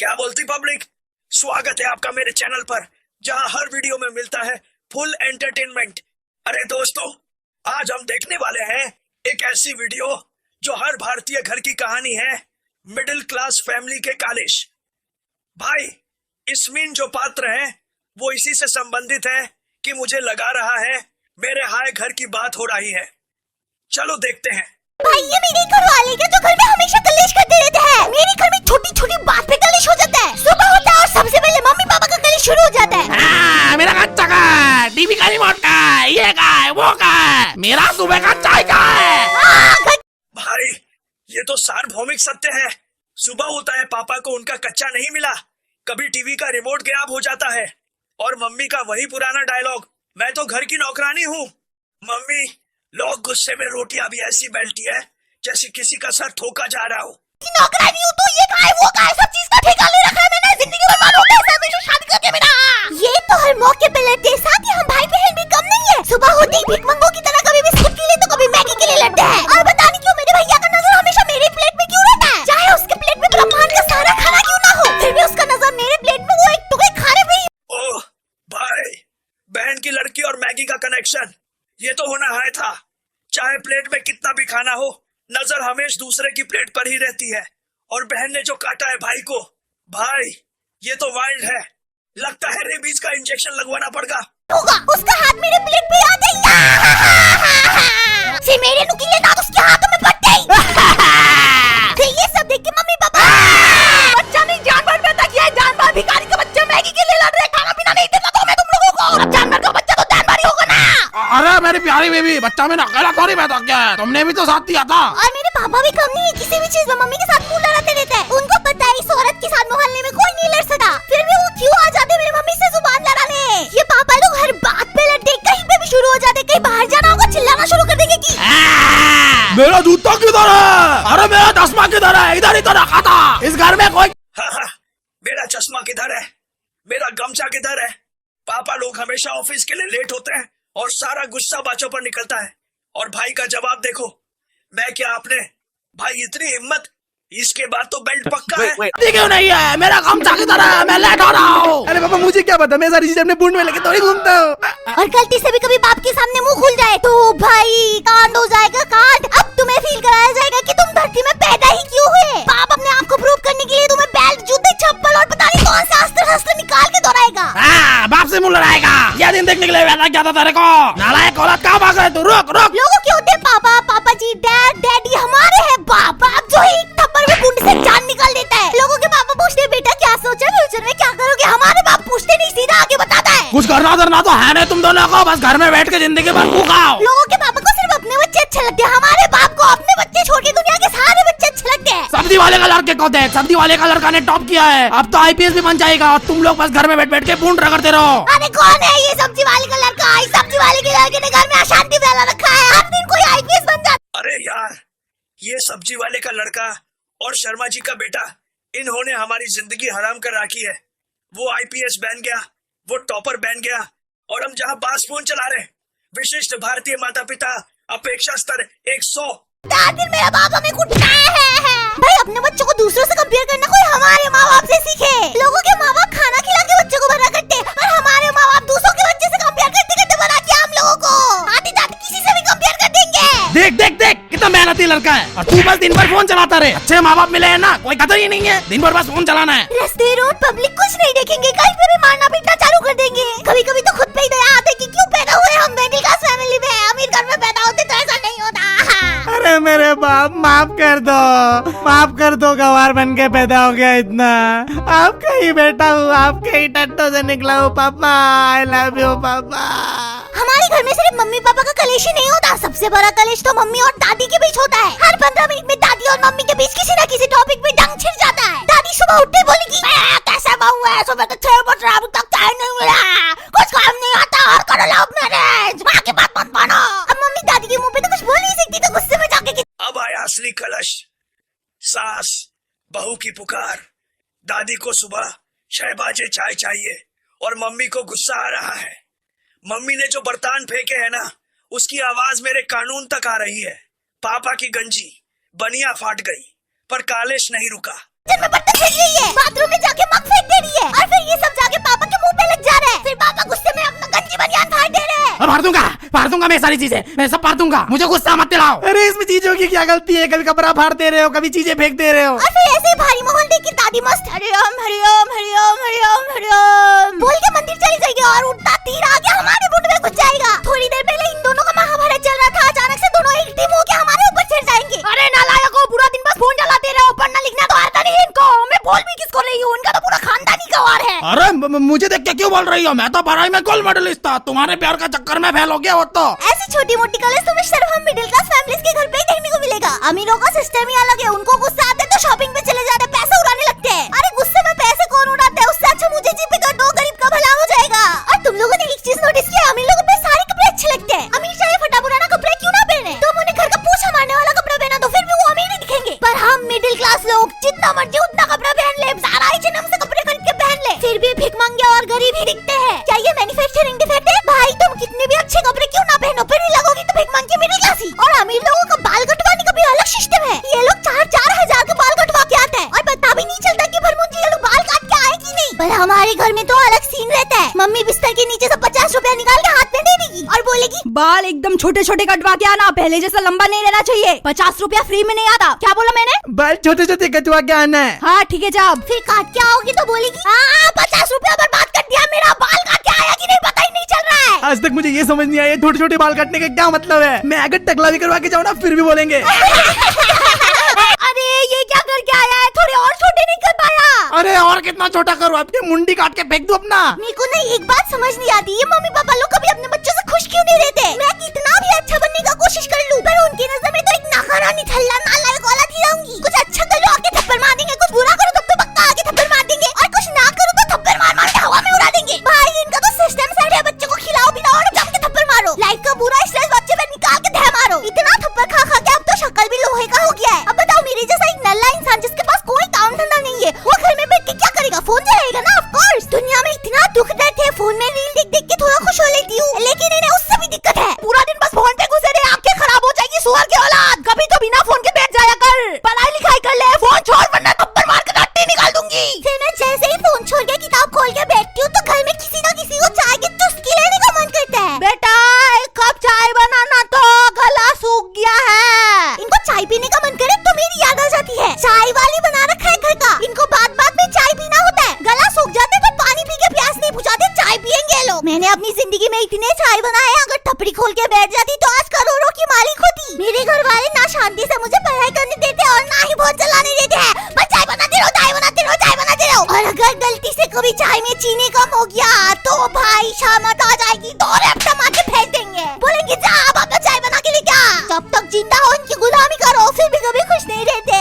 क्या बोलती पब्लिक। स्वागत है आपका मेरे चैनल पर, जहां हर वीडियो में मिलता है फुल एंटरटेनमेंट। अरे दोस्तों, आज हम देखने वाले हैं एक ऐसी वीडियो जो हर भारतीय घर की कहानी है, मिडिल क्लास फैमिली के कालिश। भाई, इसमें जो पात्र है वो इसी से संबंधित है कि मुझे लगा रहा है मेरे हाय घर की बात हो रही है। चलो देखते हैं। भाई, ये मेरे घर वाले क्या जो घर में हमेशा कलेश करते रहते हैं। मेरे घर में छोटी छोटी बात पे कलेश हो जाता है। सुबह होता है और सबसे पहले मम्मी पापा का कलेश शुरू हो जाता है। मेरा कच्चा का टीवी का रिमोट का ये का है वो का है, मेरा सुबह का चाय का है। भाई, ये तो सार्वभौमिक सत्य है। सुबह होता है, पापा को उनका कच्चा नहीं मिला, कभी टीवी का रिमोट गायब हो जाता है, और मम्मी का वही पुराना डायलॉग, मैं तो घर की नौकरानी हूँ। मम्मी, लोग गुस्से में रोटियां भी ऐसी बेलती है जैसे किसी का सर ठोका जा रहा हो। नौकरानी हूँ तो ये का है वो का है, सब चीज का ठेका ले रखा है मैंने। जिंदगी बर्बाद हो गई हमेशा शादी करके मेरा। ये तो हर मौके पे लड़ते, साथ ही हम भाई बहन भी कम नहीं है। सुबह होते ही भिखमंगों की तरह कभी बिस्कुट के लिए तो कभी मैगी के लिए लड़ते हैं। और पता नहीं क्यों मेरे भैया का नजर हमेशा मेरे प्लेट में क्यों रहता है। चाहे उसके प्लेट में ब्रह्मांड का सारा खाना क्यों ना हो, फिर भी उसका नजर मेरे प्लेट में वो एक टुकड़े खाने पे ही। ओह भाई, बहन की लड़की और मैगी का कनेक्शन, ये तो होना है था। चाहे प्लेट में कितना भी खाना हो, नजर हमेशा दूसरे की प्लेट पर ही रहती है। और बहन ने जो काटा है भाई को, भाई ये तो वाइल्ड है। लगता है रेबीज का इंजेक्शन लगवाना पड़ेगा। उसका हाथ मेरे प्लेट पे आ गया। मेरे नुकीले दांत उसके हाथों में पड़ते ही। ये सब देख के मम्मी पापा, बच्चा नहीं जानवर पैदा किया है। जानवर भिखारी के बच्चे मैगी के लिए लड़ रहे, खाना पीना नहीं देता तो मैं तुम लोगों को। अब जानवर का बच्चा तो जानवर ही होगा ना। अरे मेरी प्यारी बेबी, बच्चा मैंने अकेला थोड़ी पैदा किया है, तुमने भी तो साथ दिया था। और मेरे पापा भी कम नहीं है, किसी भी चीज में मम्मी के साथ मुंह लड़ाते रहते हैं। उनको पता है इस औरत के साथ मोहल्ले में कोई नहीं लड़ सकता, फिर भी वो क्यों आ जाते मेरी मम्मी से जुबान लड़ाने। ये पापा लोग हर बात पे लड़ते, कहीं पे भी शुरू हो जाते। कहीं बाहर जाना होगा चिल्लाना शुरू कर देंगे कि मेरा जूता किधर है, अरे मेरा चश्मा किधर है, इधर ही तो रखा था। इस घर में कोई मेरा चश्मा किधर है, मेरा गमछा किधर है। पापा लोग हमेशा ऑफिस के लिए लेट होते हैं और सारा गुस्सा बाचों पर निकलता है। और भाई का जवाब देखो, मैं क्या आपने भाई इतनी हिम्मत, इसके बाद तो बेल्ट पक्का है। क्यों नहीं है, मेरा गमछा किधर है, मैं लेट हो रहा हूँ। अरे पापा मुझे क्या पता, मैं सारी चीजें अपने बूट में लेके थोड़ी घूमता हूँ। और गलती से भी कभी बाप के सामने मुंह खुल जाए तो भाई कांड हो जाएगा कांड। अब तुम्हें फील कराया जाएगा कि तुम धरती में पैदा ही क्यों हुए। बाप अपने आप को प्रूव करने के लिए तुम्हें बेल्ट, जूते, चप्पल और पता नहीं कौन सा अस्त्र निकाल के दौड़ाएगा। बाप से मुंह लड़ाएगा। यह दिन देखने के लिए वैसा क्या था तेरे को, नालायक औरत, कहाँ भाग रहे तू, रुक रुक। लोगों के होते पापा, पापा जी, डैड, डैडी, हमारे हैं बाप। बाप जो एक थप्पड़ में कुंड से जान निकाल देता है। लोगों के पापा पूछते हैं बेटा क्या सोचा फ्यूचर में क्या करोगे, हमारे बाप पूछते नहीं, सीधा आगे बताता है। कुछ करना धरना तो है नहीं तुम दोनों को, बस घर में बैठ के जिंदगी भर खाओ। लोगों के पापा को सिर्फ अपने बच्चे अच्छे लगते हैं, हमारे बाप को अपने बच्चे छोड़ के दुनिया के सारे बच्चे अच्छे लगते हैं। सब्जी वाले का लड़के को देख, सब्जी वाले का लड़का ने टॉप किया है, अब तो आईपीएस भी बन जाएगा और तुम लोग बस घर में बैठ बैठ के पूंड रगड़ते रहो। अरे कौन है ये सब्जी वाले का लड़का? सब्जी वाले के लड़के ने घर में अशांति फैला रखा है, हर दिन कोई आईपीएस बन जाता। अरे यार, ये सब्जी वाले का लड़का और शर्मा जी का बेटा, इन्होंने हमारी जिंदगी हराम कर रखी है। वो आईपीएस बन गया, वो टॉपर बन गया, और हम जहाँ बास फोन चला रहे, विशिष्ट भारतीय माता पिता अपेक्षा स्तर 100। दिन मेरा बाप हमें कुटाया है। भाई, अपने बच्चों को दूसरों से कंपेयर करना कोई हमारे माँ बाप से सीखे। लोगों के माँ बाप खाना खिला के बच्चों को बड़ा करते, और हमारे माँ बाप दूसरों के बच्चे से कंपेयर करते करते बड़ा किया हम लोगों को। आते जाते किसी से भी कंपेयर कर देंगे। देख देख देख, कितना मेहनती लड़का है, और तू बस दिन भर फोन चलाता रहे। अच्छे माँ बाप मिले हैं ना, कोई कदर ही नहीं है, दिन भर बस फोन चलाना है। रास्ते, रोड, पब्लिक कुछ नहीं देखेंगे, कहीं पे भी मारना पीटना चालू कर देंगे। कभी कभी तो खुद पे ही दया आती कि क्यों पैदा हुए हम मिडिल क्लास फैमिली में, अमीर घर में पैदा होते तो ऐसा नहीं होता। अरे मेरे बाप, माफ कर दो, माफ कर दो, गवार बन के पैदा हो गया इतना। आपका ही बेटा हूँ, आपके ही टट्टों से निकला हूँ पापा, आई लव यू पापा। हमारे घर में सिर्फ मम्मी पापा का कलेश ही नहीं होता, सबसे बड़ा कलेश तो मम्मी और दादी के बीच होता है। हर 15 मिनट में दादी और मम्मी के बीच किसी न किसी टॉपिक पे जंग छिड़ जाता है। दादी सुबह उठते बोलेगी, कैसा बहू है, सुबह के 6 बज रहा, अभी तक चाय नहीं मिला, कुछ काम नहीं आता, और करो लव मैरिज, माँ की बात मत मानो। अब मम्मी दादी के मुंह पे तो कुछ बोल नहीं सकती, तो गुस्से में जाके अब आया असली कलश। सास बहू की पुकार, दादी को सुबह 6 बजे चाय चाहिए, और मम्मी को गुस्सा आ रहा है। मम्मी ने जो बर्तन फेंके है ना, उसकी आवाज मेरे कानून तक आ रही है। पापा की गंजी बनिया फाट गई, पर कालेश नहीं रुका। में बर्तन फेंक रही है, बाथरूम में जाके मैं सारी चीजें, मैं सब फाड़ दूंगा, मुझे गुस्सा मत दिलाओ। अरे इसमें चीजों की क्या गलती है? कभी कपड़ा फाड़ते रहे हो, कभी चीजें फेंकते रहे हो। और फिर ऐसे भारी माहौल देख के दादी मस्त हरिओम हरिओम हरिओम हरिओम हरिओम बोल के मंदिर चली जाएगी और उड़ता तीर आगे हमारे मुंड में घुस जाएगा। थोड़ी देर पहले इन दोनों का महाभारत चल रहा था, अचानक से दोनों एक टीम होके हमारे ऊपर चढ़ जाएंगे। अरे नालायकों, पूरा दिन बस फोन चलाते रहो, पढ़ना लिखना तो आता नहीं इनको। मैं बोल भी किसको रही हूँ, इनका तो पूरा खानदान ही गवार है। अरे मुझे देख के क्यों बोल रही हो? मैं तो पढ़ाई में गोल्ड मेडलिस्ट था, तुम्हारे प्यार का चक्कर में फेल हो गया हो। तो ऐसी छोटी मोटी कॉलेज तुम्हें सिर्फ हम मिडिल क्लास फैमिलीज के घर पे ही देखने को मिलेगा। अमीरों का सिस्टम ही अलग है, उनको गुस्सा आते तो शॉपिंग पे चले जाते, पैसे उड़ाने लगते हैं। अरे गुस्से में पैसे कौन उड़ाता है? उससे अच्छा मुझे जीपे कर दो, गरीब का भला हो जाएगा। और तुम लोगों ने एक चीज नोटिस किया, अमीर लोगों पे सारे कपड़े अच्छे लगते हैं। अमीर चाहे फटा पुराना कपड़े क्यों ना पहने, तुम उन्हें घर का पोछा मारने वाला कपड़ा पहना दो, फिर भी वो अमीर ही दिखेंगे। पर हम मिडिल क्लास लोग जितना मर्जी उतना कपड़ा पहन ले, सारा H&M से कपड़े खरीद के पहन ले, फिर भी भिख मांगे और गरीब ही दिखते हैं। क्या ये मैन्युफैक्चरिंग डिफेक्ट है? भाई तुम कितने भी अच्छे कपड़े क्यों ना पहनो, फिर भी लगोगी तो भिख मांग के मिडिल क्लास ही। और अमीर लोगों का बाल कटवाने का भी अलग सिस्टम है, ये लोग 4-4 हजार के बाल कटवा के आते हैं और पता भी नहीं चलता कि भरमुंजी ये लोग बाल काट के आए कि नहीं। पर हमारे घर में तो अलग सीन रहता है, मम्मी बिस्तर के नीचे से 50 रुपया निकाल के हाथ में दे देगी और बोलेगी बाल एकदम छोटे छोटे कटवा के आना, पहले जैसा लंबा नहीं रहना चाहिए, 50 रुपया फ्री में नहीं आता। क्या बोला मैंने? बाल छोटे छोटे कटवा के आना है। हाँ ठीक है जाओ। फिर काट के आओगी तो बोलेगी हाँ 50 रुपया बर्बाद कर दिया, मेरा बाल काट के आया कि नहीं पता ही नहीं चल रहा है। आज तक मुझे ये समझ नहीं आया छोटे छोटे बाल काटने का क्या मतलब है। मैं अगर टकला भी करवा के जाऊँ ना फिर भी बोलेंगे। अरे ये क्या करके आया है, थोड़े और छोटे नहीं कर पाया? अरे और कितना छोटा करूँ? अपनी मुंडी काट के फेंक दूं अपना। मेरे को नहीं एक बात समझ नहीं आती, ये मम्मी पापा लोग कभी अपने बच्चों से खुश क्यों नहीं रहते? मैं कितना भी अच्छा बनने का कोशिश कर लूं, पर उनकी नजर में तो एक नाकारा निठल्ला नालायक औलाद ही रहूंगी। कुछ अच्छा कर लो आके थप्पड़ मार देंगे, कुछ बुरा करो तब तो पक्का आके थप्पड़ मार देंगे, और कुछ ना करो तो थप्पड़ मार मार के हवा में उड़ा देंगे। भाई इनका तो सिस्टम सेट है, बच्चों को खिलाओ पिलाओ और जम के थप्पड़ मारो। लाइफ का बुरा स्ट्रेस बच्चे पे निकाल के धै मारो। इतना थप्पड़ खा खा के अब तो शक्ल भी लोहे का हो गया है। अब बताओ मेरे जैसा एक नल्ला इंसान जिसके पास कोई काम धंधा नहीं है, वो घर में बैठ के क्या करेगा? फोन चलाएगा ना। ऑफ कोर्स दुनिया में इतना दुख दर्द है, फोन में रील देख देख के थोड़ा खुश हो लेती हूँ, लेकिन इन्हें उससे भी दिक्कत है। पूरा दिन बस फोन पे घुसे रहे, आंखें खराब हो जाएगी सुअर के औलाद। कभी तो बिना फोन के बैठ जाया कर, पढ़ाई लिखाई कर ले, फोन छोड़ वरना थप्पड़ मार के रट्टी निकाल दूंगी। फिर मैं जैसे ही फोन छोड़ के किताब खोल के बैठती हूँ तो घर में किसी न किसी को चाय की चुस्की लेने का मन करता है। बेटा एक कप चाय बनाना, तो गला सूख गया है। इनको चाय पीने का मन करे तो मेरी याद आ जाती है, चाय वाली बना रखा है घर का। इनको बात बात में चाय पीना होता है, गला सूख जाते तो पानी पी के प्यास नहीं बुझाते, चाय पियेंगे लोग। मैंने अपनी जिंदगी में इतने चाय बनाए, अगर टपरी खोल के बैठ जाती तो आज करोड़ों की मालिक होती। मेरे घर वाले ना शांति से मुझे पढ़ाई करने देते और ना ही फोन चलाने देते हैं, बस चाय बनाते रहो चाय बनाते रहो चाय बनाते रहो। और अगर गलती से कभी चाय में चीनी कम हो गया तो भाई शामत आ जाएगी तो रेपटा मार के फेंक देंगे, बोलेंगे जा अब अपना चाय बना के ले जा। जब तक जिंदा हो इनकी गुलामी करो, फिर भी कभी खुश नहीं रहते।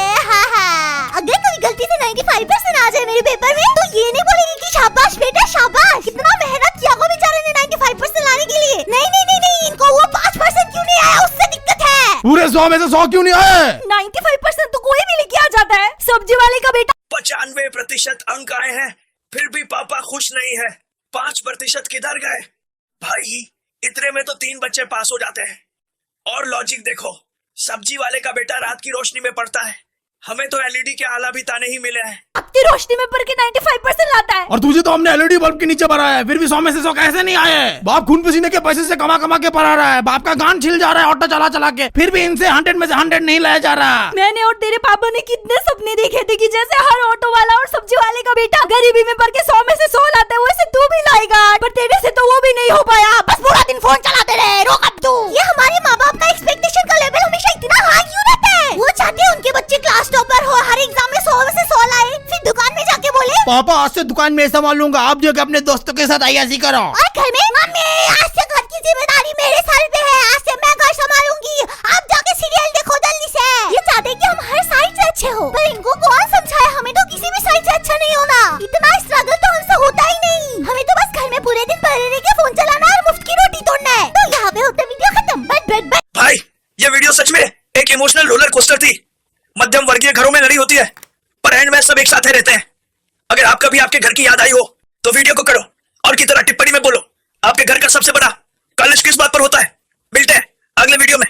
अगर कोई गलती से 95% आ जाए मेरे पेपर में तो ये नहीं बोलेंगे कि शाबाश बेटा शाबाश, कितना मेहनत किया वो बेचारे ने 95% लाने के लिए। नहीं नहीं नहीं नहीं, इनको वो 5% क्यों नहीं आया उससे दिक्कत है। पूरे 100 में से 100 क्यों नहीं आए? 95% तो कोई भी लेके आ जाता है, सब्जी वाले का बेटा। 95% अंक आए हैं, फिर भी पापा खुश नहीं है। 5% किधर गए? भाई इतने में तो 3 बच्चे पास हो जाते हैं। और लॉजिक देखो, सब्जी वाले का बेटा रात की रोशनी में पढ़ता है, हमें तो एलईडी के आला भी ताने ही मिले हैं। अपनी रोशनी में पढ़ के 95% लाता है। और तुझे तो हमने एलईडी बल्ब के नीचे भरा है, फिर भी 100 में से 100 कैसे नहीं आए? बाप खून पसीने के पैसे से कमा कमा के पढ़ा रहा है, बाप का गान छिल जा रहा है ऑटो चला चला के, फिर भी इनसे 100 में से 100 नहीं लाया जा रहा। मैंने और तेरे पापा ने कितने सपने देखे थे कि जैसे हर ऑटो वाला और सब्जी वाले का बेटा गरीबी में पढ़ के 100 में से 100 लाता है, वैसे तू भी लाएगा, पर तेरे से तो वो भी नहीं हो पाया, बस पूरा दिन फोन चलाते रहे। रोक अब तू। ये हमारे माँ बाप का एक्सपेक्टेशन का लेवल हमेशा इतना हाई क्यों रहता है? वो चाहते हैं उनके बच्चे क्लास टॉपर हो, हर एग्जाम में 100 में से 100 लाए, फिर दुकान में जाके बोले पापा आज से दुकान में संभालूंगा, आप जो कि अपने दोस्तों के साथ ऐसी करो। और घर में मम्मी आज से घर की जिम्मेदारी मेरे सर पे है, आज से मैं घर संभालूंगी, आप जाके सीरियल देखो जल्दी से। ये चाहते हैं कि हम हर साइड से अच्छे हो, पर इनको कौन समझाए हमें तो किसी भी साइड से अच्छा नहीं होना। इतना स्ट्रगल तो हमसे होता ही नहीं, हमें तो बस घर में पूरे दिन पड़े रह के फोन चलाना और मुफ्त की रोटी तोड़ना है। तो यहाँ पे होता वीडियो खत्म। बट भाई ये वीडियो सच में एक इमोशनल रोलर कोस्टर थी। मध्यम वर्गीय घरों में लड़ी होती है, पर एंड में सब एक साथ रहते हैं। अगर आपका भी आपके घर की याद आई हो तो वीडियो को करो और की तरह टिप्पणी में बोलो आपके घर का सबसे बड़ा कलश किस बात पर होता है। मिलते हैं अगले वीडियो में।